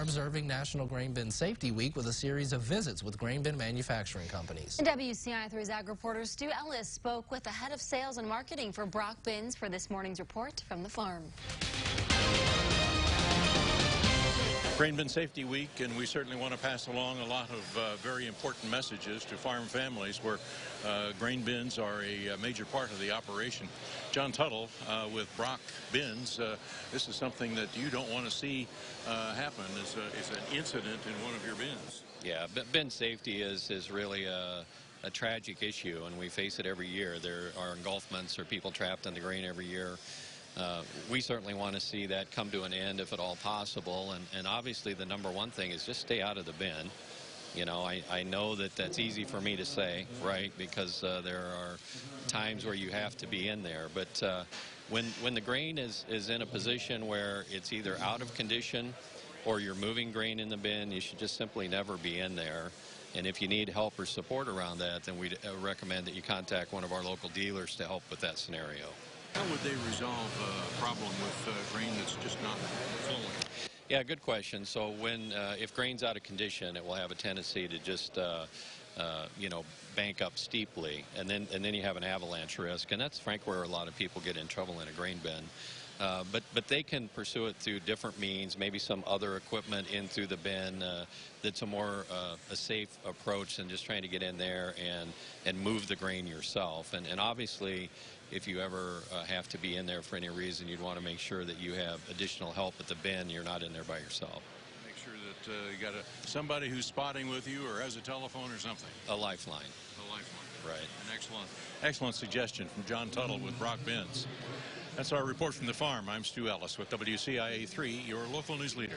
observing National Grain Bin Safety Week with a series of visits with grain bin manufacturing companies. And WCI3's ag reporter Stu Ellis spoke with the head of sales and marketing for Brock Bins for this morning's report from the farm. Grain Bin Safety Week, and we certainly want to pass along a lot of very important messages to farm families where grain bins are a major part of the operation. John Tuttle with Brock Bins, this is something that you don't want to see happen is an incident in one of your bins. Yeah, bin safety is really a tragic issue, and we face it every year. There are engulfments or people trapped in the grain every year. We certainly want to see that come to an end if at all possible, and obviously the number one thing is just stay out of the bin. You know, I know that that's easy for me to say, right, because there are times where you have to be in there, but when the grain is in a position where it's either out of condition or you're moving grain in the bin, you should just simply never be in there. And if you need help or support around that, then we'd recommend that you contact one of our local dealers to help with that scenario. How would they resolve a problem with grain that's just not flowing? Yeah, good question. So if grain's out of condition, it will have a tendency to just you know, bank up steeply, and then you have an avalanche risk, and that's frankly where a lot of people get in trouble in a grain bin. But they can pursue it through different means, maybe some other equipment in through the bin that's a more a safe approach than just trying to get in there and move the grain yourself. And obviously, if you ever have to be in there for any reason, you'd want to make sure that you have additional help at the bin. You're not in there by yourself. Make sure that you got somebody who's spotting with you or has a telephone or something. A lifeline. A lifeline. Right. An excellent suggestion from John Tuttle with Brock Bins. That's our report from the farm. I'm Stu Ellis with WCIA3, your local news leader.